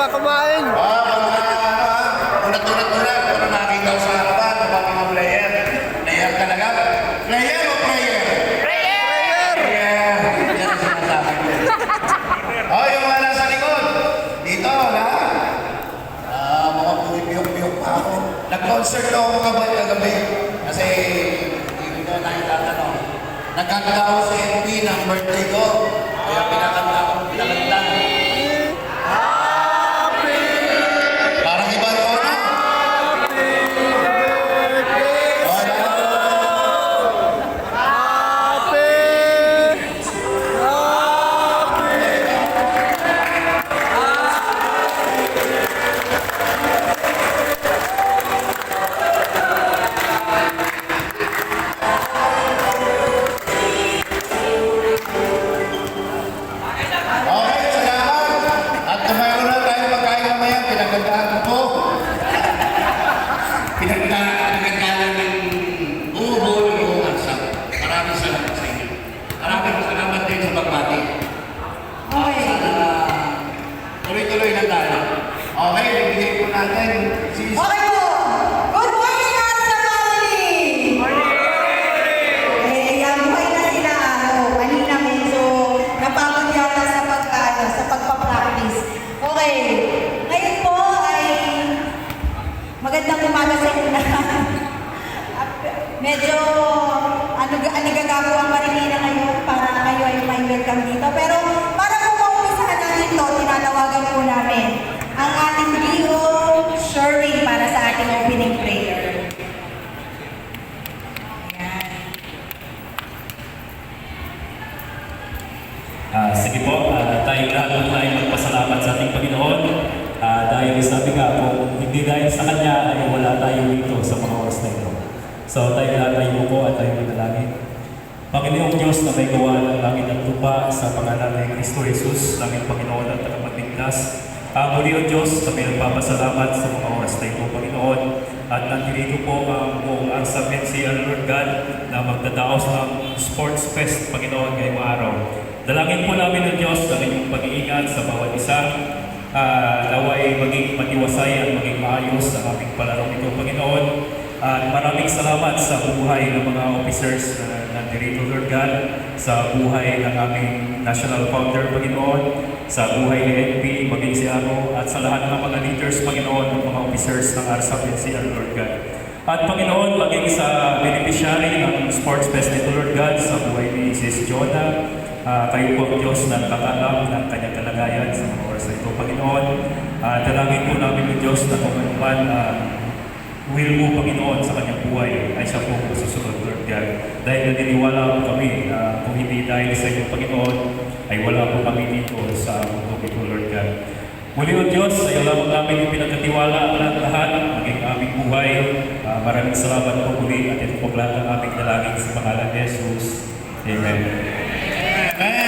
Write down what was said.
ba kumain? Ulat-ulat-ulat. Pero nakita ko sa harapan ng mga player. Player talaga? Player o prayer? Prayer! Prayer. Yan ang sinasabi ko. Oh, yung mga nasa likod. Dito, lahat. Mga pumipiyok-piyok pa ako. Nag-concert ako kagabi. Kasi, hindi ko na itatanong. Nagkanta ako sa MD ng birthday ko. Kaya pinakanta ako ng pinakanta. Parang iba ron, no? Okay, salamat. At tumayo na tayo pagkain mamaya. Pinagandaan ko. Pinagandaan ng buo-buo ng buong ansap. Maraming salamat sa inyo. Maraming salamat din sa pagbati. Okay. Sana tuloy-tuloy na tayo. Okay, bibigay po natin si... Okay po. Good morning, Arsa family! Yan, buhay na sila. Kanina medyo napagod yata sa pagpa-practice. Okay. Ngayon po ay magandang umaga sa inyo lahat. Medyo anigagago ang Marilina ngayon para kayo ay may welcome dito. Pero para po maumpisahan natin ito, tinatawagan po namin ang ating Rio Sherwin para sa ating opening prayer. Ayan. Sige po, tayo lahat tayo magpasalamat sa ating Panginoon. Dahil sabi nga, kung hindi dahil sa Kanya, ay wala tayo dito sa mga oras na ito. So tayo lahat tayo po at tayo manalangin. Panginoong Diyos na may gawa ng langit at lupa sa pangalan ni Kristo Jesus, naming Panginoon at tagapagligtas. Muli o Diyos, kami nagpapasalamat sa mga oras na ito, Panginoon. At nandito po ang buong Arsa PNCL, Lord God, na magdadaos ng Sports Fest, Panginoon, ngayong araw. Dalangin po namin ng Diyos ang inyong pag-iingat sa bawat isa. Naway maging matiwasay at maging maayos ang aming palarong ito, Panginoon. At maraming salamat sa buhay ng mga officers na nandito, Lord God, sa buhay ng aming National Founder, Panginoon, sa buhay ni NP, maging si Aro, at sa lahat ng mga leaders, Panginoon, ng mga officers ng Arsa PNCL, Lord God. At Panginoon, maging sa beneficiary ng Sports Fest nito, Lord God, sa buhay ni Sis Jonah, kayo po, Diyos, na nakakalam ng kanyang kalagayan sa mga oras na ito, Panginoon. Dalangin po namin ng Diyos na kung ano man will mo, Panginoon, sa kanyang buhay ay siya po susunod, Lord God. Dahil naniniwala po kami na kung hindi dahil sa inyong Panginoon, ay wala po kami dito sa mundo ito, Lord God. Muli o Diyos, sa iyo lamang namin yung pinagkatiwala ang lahat, maging aming buhay. Maraming salamat po muli at ito po lahat ng aming dalangin sa pangalan ni Jesus. Amen. Amen.